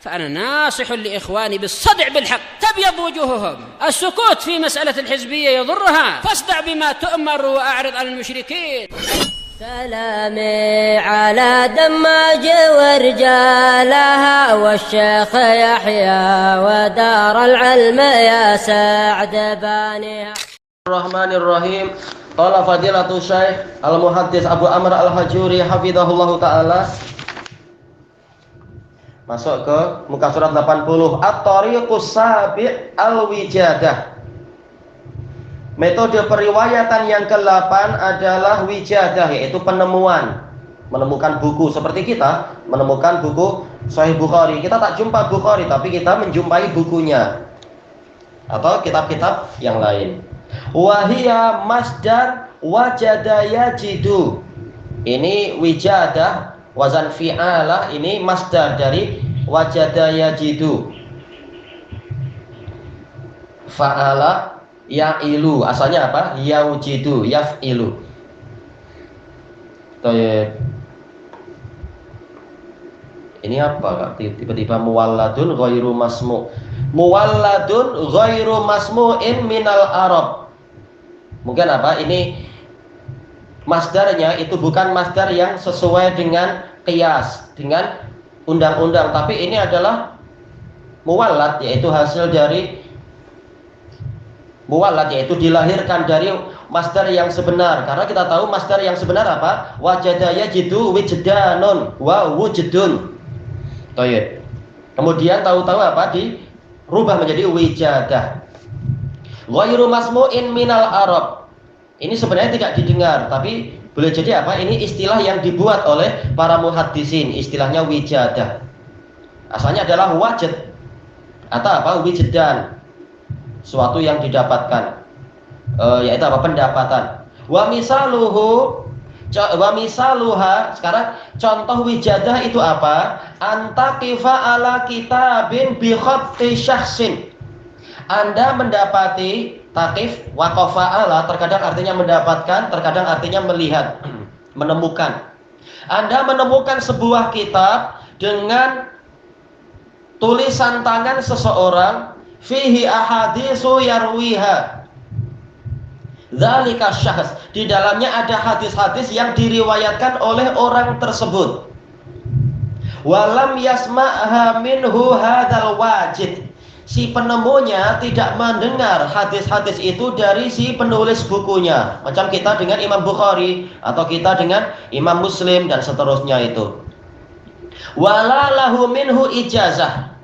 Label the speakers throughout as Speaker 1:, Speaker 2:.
Speaker 1: فأنا ناصح لإخواني بالصدع بالحق تبيض وجوههم. السكوت في مسألة الحزبية يضرها، فاصدع بما تؤمر وأعرض عن المشركين.
Speaker 2: سلامي على دماج ورجالها والشيخ يحيى ودار العلم يا سعد بانيها.
Speaker 3: الرحمن الرحيم. قال فضيلة الشيخ المحدث Abu Amr Al-Hajuri hafizahullahu taala. Masuk ke muka surat 80. At-tariqus sabi' al-wijadah. Metode periwayatan yang ke-8 adalah wijadah, yaitu penemuan. Menemukan buku seperti kita menemukan buku Sahih Bukhari. Kita tak jumpa Bukhari, tapi kita menjumpai bukunya atau kitab-kitab yang lain. Wahia masdar wajada yajidu. Ini wijadah wazan fi'alah, ini masdar dari wajada yajidu. Fa'ala ya'ilu, asalnya apa? Yaujidu, yaf'ilu. Ini apa? Tiba-tiba muwalladun ghairu masmu. Muwalladun ghairu masmu'in minal arab. Mungkin apa? Ini masdarnya itu bukan masdar yang sesuai dengan qiyas, dengan undang-undang, tapi ini adalah muwallad, yaitu hasil dari muwallad, yaitu dilahirkan dari masdar yang sebenar. Karena kita tahu masdar yang sebenar apa? Wajada yajidu wijdanun wa wujdun. Baik. Kemudian tahu-tahu apa? Dirubah menjadi wijadah. Ghairu masmu'in minal arab. Ini sebenarnya tidak didengar, tapi boleh jadi apa? Ini istilah yang dibuat oleh para muhaddisin, istilahnya wijadah. Asalnya adalah wajad atau apa? Wijdan. Suatu yang didapatkan, yaitu apa? Pendapatan. Wa misaluha, sekarang contoh wijadah itu apa? Antaqifa ala kitabin bi khatti syakhsin. Anda mendapati taqif waqafa ala, terkadang artinya mendapatkan, terkadang artinya melihat, menemukan. Anda menemukan sebuah kitab dengan tulisan tangan seseorang, fihi ahaditsu yarwiha dzalika syakhs, di dalamnya ada hadis-hadis yang diriwayatkan oleh orang tersebut. Walam yasma'ha minhu hadzal wajid, si penemunya tidak mendengar hadis-hadis itu dari si penulis bukunya. Macam kita dengan Imam Bukhari atau kita dengan Imam Muslim dan seterusnya itu. Wala lahu minhu ijazah,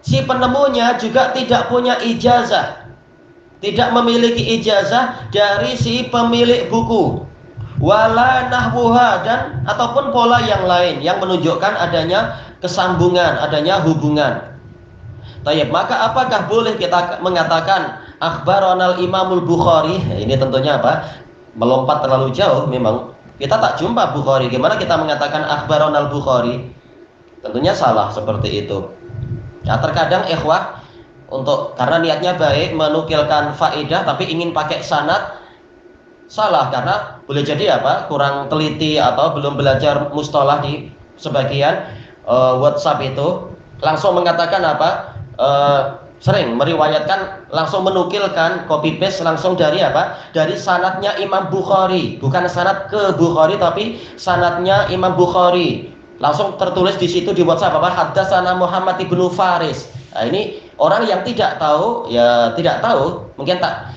Speaker 3: si penemunya juga tidak punya ijazah, tidak memiliki ijazah dari si pemilik buku. Wala nahwuha, dan ataupun pola yang lain yang menunjukkan adanya kesambungan, adanya hubungan. Tayyib, maka apakah boleh kita mengatakan akhbaronal Imamul Bukhari? Ini tentunya apa? Melompat terlalu jauh. Memang kita tak jumpa Bukhari, gimana kita mengatakan akhbaronal Bukhari? Tentunya salah seperti itu. Nah, terkadang ikhwah karena niatnya baik menukilkan faedah tapi ingin pakai sanad, salah, karena boleh jadi apa? Kurang teliti atau belum belajar mustalah di sebagian WhatsApp itu langsung mengatakan apa? Sering meriwayatkan, langsung menukilkan copy paste langsung dari apa? Dari sanadnya Imam Bukhari, bukan sanad ke Bukhari tapi sanadnya Imam Bukhari. Langsung tertulis di situ di WhatsApp apa? Haddatsana Muhammad ibnu Faris. Nah, ini orang yang tidak tahu, ya tidak tahu, mungkin tak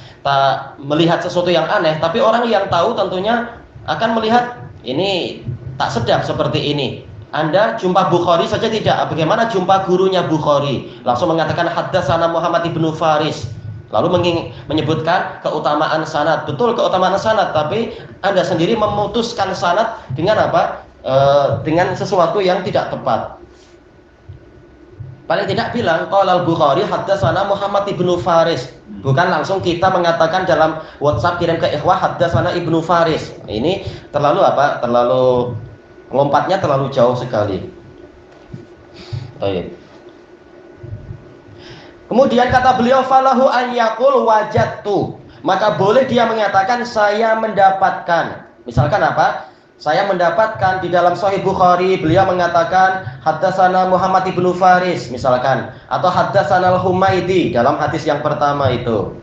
Speaker 3: melihat sesuatu yang aneh, tapi orang yang tahu tentunya akan melihat ini tak sedap seperti ini. Anda jumpa Bukhari saja tidak, bagaimana jumpa gurunya Bukhari? Langsung mengatakan haddatsana Muhammad ibnu Faris. Lalu menyebutkan keutamaan sanad. Betul, keutamaan sanad, tapi Anda sendiri memutuskan sanad dengan apa? Dengan sesuatu yang tidak tepat. Paling tidak bilang qala al-Bukhari haddatsana Muhammad ibnu Faris. Bukan langsung kita mengatakan dalam WhatsApp kirim ke ikhwah haddatsana ibnu Faris. Ini terlalu apa? Terlalu lompatnya terlalu jauh sekali. Baik. Kemudian kata beliau falahu an yaqul wajadtu, maka boleh dia mengatakan saya mendapatkan. Misalkan apa? Saya mendapatkan di dalam Sahih Bukhari beliau mengatakan haddatsana Muhammad ibnu Faris misalkan, atau haddatsana Al-Humaidi dalam hadis yang pertama itu.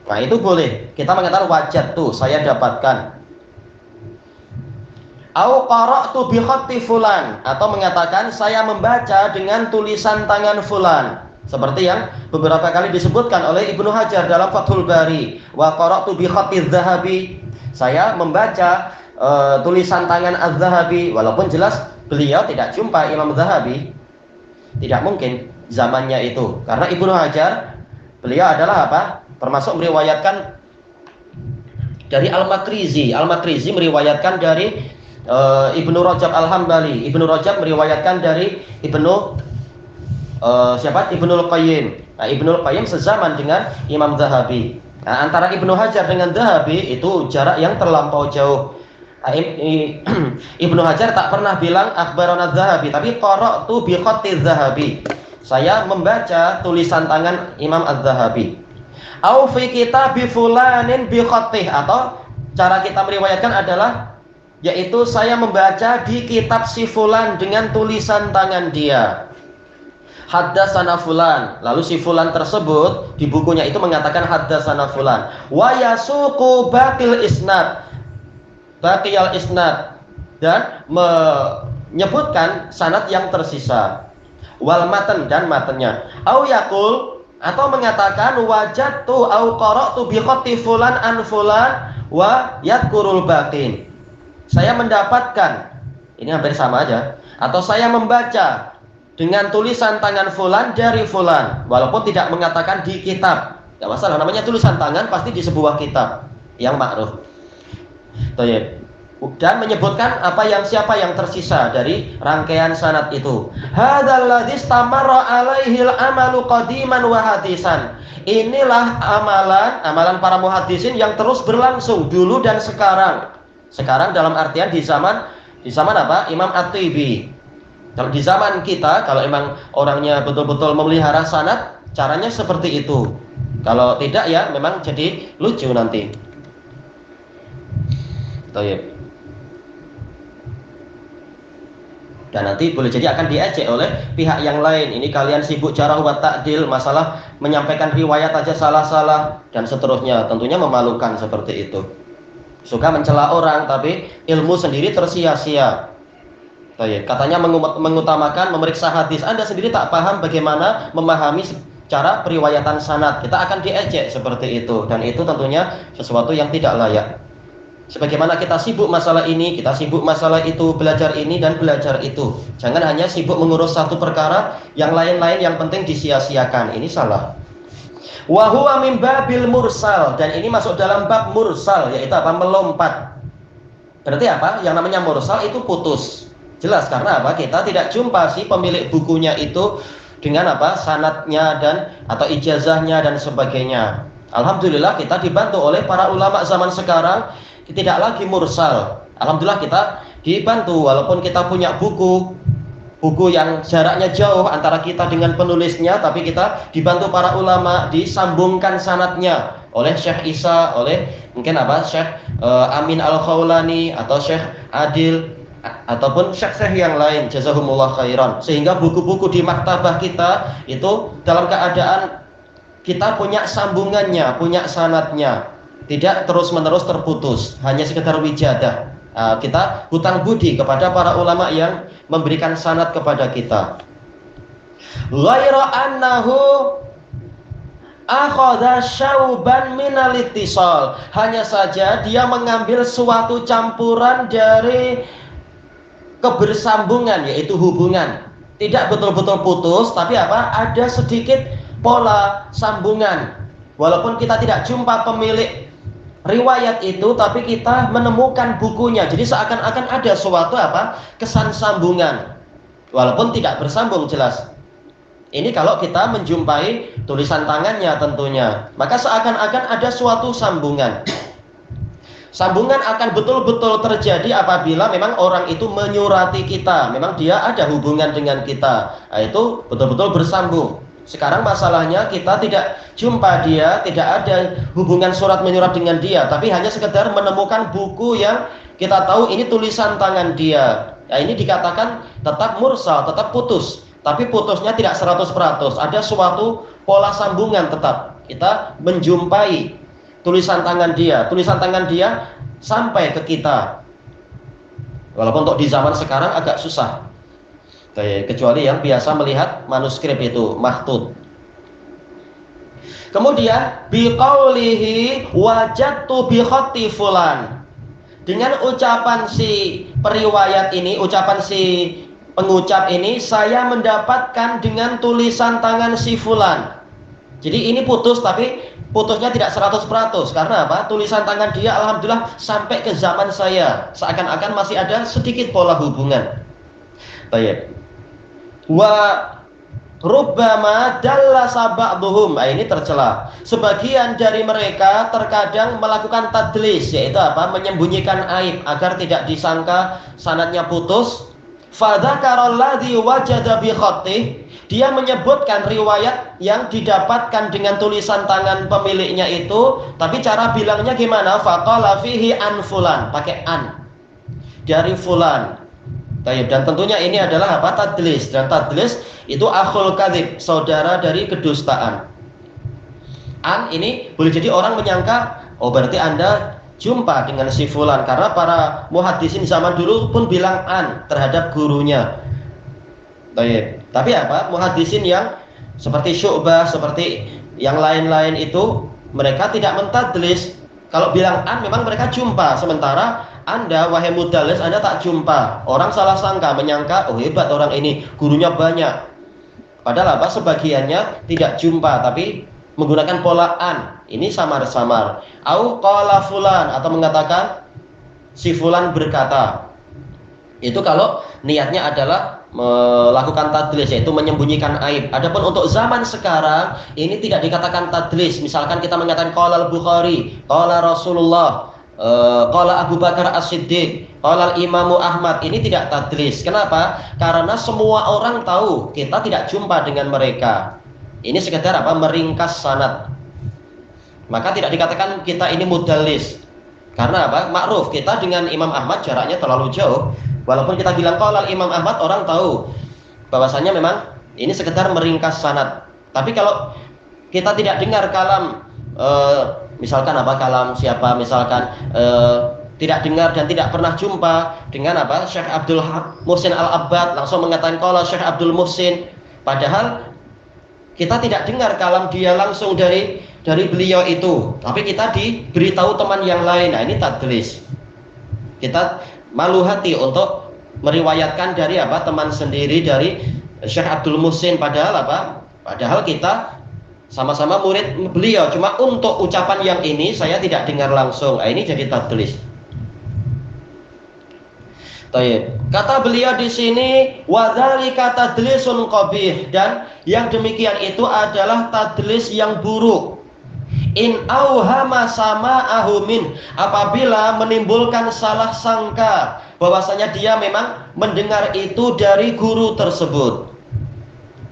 Speaker 3: Nah, itu boleh. Kita mengatakan wajadtu, saya dapatkan. Au qara'tu bi khatti fulan, atau mengatakan saya membaca dengan tulisan tangan fulan. Seperti yang beberapa kali disebutkan oleh Ibnu Hajar dalam Fathul Bari, wa qara'tu bi khatti Dzahabi. Saya membaca tulisan tangan Az-Zahabi, walaupun jelas beliau tidak jumpa Imam Zahabi, tidak mungkin zamannya itu, karena Ibnu Hajar beliau adalah apa? Termasuk meriwayatkan dari Al-Makrizi. Al-Makrizi meriwayatkan dari Ibnu Rajab Al-Hambali. Ibnu Rajab meriwayatkan dari Ibnu Ibnul Qayyim. Nah, Ibnul Qayyim sezaman dengan Imam Zahabi. Nah, antara Ibnu Hajar dengan Zahabi itu jarak yang terlampau jauh. Ibnu Hajar tak pernah bilang akhbarana Zahabi, tapi qara'tu bi khatti Zahabi. Saya membaca tulisan tangan Imam Az-Zahabi. Au fi kitabi fulanin bi khattih, atau cara kita meriwayatkan adalah yaitu saya membaca di kitab si fulan dengan tulisan tangan dia. Haddatsana fulan, lalu si fulan tersebut di bukunya itu mengatakan haddatsana fulan. Wa yasuqu baqil isnad, baqiyal isnad, dan menyebutkan sanad yang tersisa. Wal matan, dan matanya. Au yaqul, atau mengatakan wajadtu au qara'tu bi khatti fulan an fulan wa yadhkurul baqin. Saya mendapatkan, ini hampir sama aja, atau saya membaca dengan tulisan tangan fulan dari fulan, walaupun tidak mengatakan di kitab. Enggak masalah, namanya tulisan tangan pasti di sebuah kitab yang ma'ruf. Dan menyebutkan siapa yang tersisa dari rangkaian sanad itu. Hadzal ladzi istamarra alaihi al-amalu qadiman wa hadisan. Inilah amalan para muhaddisin yang terus berlangsung dulu dan sekarang. Sekarang dalam artian di zaman apa? Imam At-Tibi. Kalau di zaman kita, kalau emang orangnya betul-betul memelihara sanad, caranya seperti itu. Kalau tidak ya memang jadi lucu nanti. Baik. Dan nanti boleh jadi akan diejek oleh pihak yang lain. Ini kalian sibuk jarah wa ta'dil, masalah menyampaikan riwayat aja salah-salah dan seterusnya. Tentunya memalukan seperti itu. Suka mencela orang tapi ilmu sendiri tersia-sia. Katanya mengutamakan memeriksa hadis. Anda sendiri tak paham bagaimana memahami cara periwayatan sanad. Kita akan diejek seperti itu, dan itu tentunya sesuatu yang tidak layak. Sebagaimana kita sibuk masalah ini, kita sibuk masalah itu, belajar ini dan belajar itu. Jangan hanya sibuk mengurus satu perkara, yang lain-lain yang penting disia-siakan. Ini salah. Wa huwa min babil mursal, dan ini masuk dalam bab mursal, yaitu apa? Melompat. Berarti apa? Yang namanya mursal itu putus. Jelas, karena apa? Kita tidak jumpa si pemilik bukunya itu dengan apa? Sanadnya dan atau ijazahnya dan sebagainya. Alhamdulillah kita dibantu oleh para ulama zaman sekarang. Tidak lagi mursal. Alhamdulillah kita dibantu, walaupun kita punya buku yang jaraknya jauh antara kita dengan penulisnya, tapi kita dibantu para ulama, disambungkan sanadnya oleh Syekh Isa, oleh mungkin apa Syekh Amin Al-Khawlani atau Syekh Adil ataupun syekh-syekh yang lain, jazahumullah khairan. Sehingga buku-buku di maktabah kita itu dalam keadaan kita punya sambungannya, punya sanadnya. Tidak terus-menerus terputus, hanya sekedar wijadah. Kita hutang budi kepada para ulama yang memberikan sanad kepada kita. Ghaira annahu akhadha syauban minal ittisal. Hanya saja dia mengambil suatu campuran dari kebersambungan, yaitu hubungan. Tidak betul-betul putus, tapi apa? Ada sedikit pola sambungan. Walaupun kita tidak jumpa pemilik riwayat itu, tapi kita menemukan bukunya. Jadi seakan-akan ada suatu apa? Kesan sambungan. Walaupun tidak bersambung jelas. Ini kalau kita menjumpai tulisan tangannya tentunya. Maka seakan-akan ada suatu sambungan. Sambungan akan betul-betul terjadi apabila memang orang itu menyurati kita. Memang dia ada hubungan dengan kita. Nah, itu betul-betul bersambung. Sekarang masalahnya kita tidak jumpa dia, tidak ada hubungan surat menyurat dengan dia, tapi hanya sekedar menemukan buku yang kita tahu ini tulisan tangan dia. Ya, ini dikatakan tetap mursal, tetap putus. Tapi putusnya tidak 100%. Ada suatu pola sambungan tetap. Kita menjumpai tulisan tangan dia. Tulisan tangan dia sampai ke kita. Walaupun untuk di zaman sekarang agak susah. Kecuali yang biasa melihat manuskrip itu, mahtut. Kemudian biqaulihi wajadtu bi khatti fulan. Dengan ucapan si periwayat ini, ucapan si pengucap ini, saya mendapatkan dengan tulisan tangan si fulan. Jadi ini putus, tapi putusnya tidak 100%. Karena apa? Tulisan tangan dia alhamdulillah sampai ke zaman saya. Seakan-akan masih ada sedikit pola hubungan. Baik. Wa rubbama dallasa ba'dhum. Ini tercela. Sebagian dari mereka terkadang melakukan tadlis, yaitu apa? Menyembunyikan aib agar tidak disangka sanadnya putus. Fadzakara alladhi wajada bi khattih. Dia menyebutkan riwayat yang didapatkan dengan tulisan tangan pemiliknya itu, tapi cara bilangnya gimana? Faqala fihi an fulan, pakai an. Dari fulan. Dan tentunya ini adalah apa? Tadlis. Dan tadlis itu akhul kadzib, saudara dari kedustaan. An ini boleh jadi orang menyangka, oh berarti Anda jumpa dengan si fulan, karena para muhaddisin zaman dulu pun bilang an terhadap gurunya. Tapi apa? Muhaddisin yang seperti Syu'bah, seperti yang lain-lain itu, mereka tidak mentadlis. Kalau bilang an memang mereka jumpa, sementara Anda wahai mudallis, Anda tak jumpa. Orang salah sangka, menyangka oh hebat orang ini, gurunya banyak. Padahal apa? Sebagiannya tidak jumpa, tapi menggunakan pola an. Ini samar-samar. Au qala fulan, atau mengatakan si fulan berkata. Itu kalau niatnya adalah melakukan tadlis, yaitu menyembunyikan aib. Adapun untuk zaman sekarang ini tidak dikatakan tadlis. Misalkan kita mengatakan qala al-Bukhari, qala Rasulullah, qala Abu Bakar As-Siddiq, qala Imamu Ahmad, ini tidak tadlis. Kenapa? Karena semua orang tahu kita tidak jumpa dengan mereka. Ini sekedar apa? Meringkas sanad. Maka tidak dikatakan kita ini mudallis. Karena apa? Ma'ruf, kita dengan Imam Ahmad jaraknya terlalu jauh. Walaupun kita bilang qala Imam Ahmad, orang tahu bahwasanya memang ini sekedar meringkas sanad. Tapi kalau kita tidak dengar kalam misalkan apa, kalam siapa, misalkan tidak dengar dan tidak pernah jumpa dengan apa, Syekh Abdul Muhsin Al-Abbad, langsung mengatakan qala Syekh Abdul Muhsin, padahal kita tidak dengar kalam dia langsung dari beliau itu, tapi kita diberitahu teman yang lain. Nah, ini tadlis. Kita malu hati untuk meriwayatkan dari apa, teman sendiri dari Syekh Abdul Muhsin, padahal apa? Padahal kita sama-sama murid beliau, cuma untuk ucapan yang ini saya tidak dengar langsung. Nah, ini jadi tadlis. Kata beliau di sini, wadzalika tadlisun qabih, dan yang demikian itu adalah tadlis yang buruk. In auhama sama'ahu min, apabila menimbulkan salah sangka bahwasanya dia memang mendengar itu dari guru tersebut.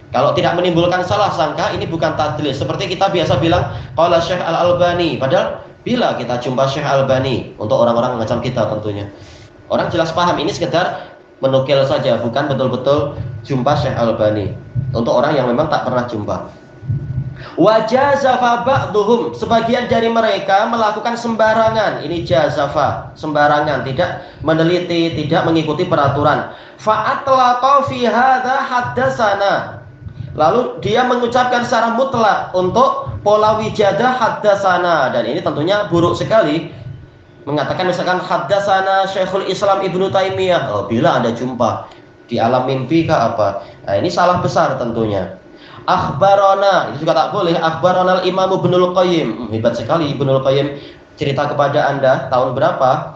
Speaker 3: Kalau tidak menimbulkan salah sangka, ini bukan tadlis. Seperti kita biasa bilang qala Syekh Al-Albani, padahal bila kita jumpa Syekh Al-Albani, untuk orang-orang macam kita tentunya, orang jelas paham ini sekedar menukil saja, bukan betul-betul jumpa Syekh Al-Albani. Untuk orang yang memang tak pernah jumpa. Wa jazafa ba'duhum, sebagian dari mereka melakukan sembarangan. Ini jazafa, sembarangan, tidak meneliti, tidak mengikuti peraturan. Fa'atlaqa fi hadza haddatsana, lalu dia mengucapkan secara mutlak untuk pola wijadah haddatsana, dan ini tentunya buruk sekali. Mengatakan misalkan haddatsana Syekhul Islam Ibnu Taimiyah, oh, bila Anda jumpa di alam mimpi kah apa? Nah, ini salah besar tentunya. Akhbarona, itu juga tak boleh. Akhbarona al-Imam Ibnul Qayyim, hebat sekali Ibnul Qayyim cerita kepada Anda tahun berapa.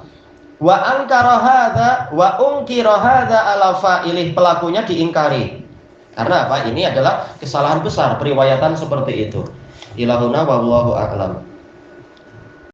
Speaker 3: Wa ankara hadza wa unkira hadza ala fa'ilih, pelakunya diingkari. Karena apa? Ini adalah kesalahan besar periwayatan seperti itu. Ilahuna wallahu a'lam.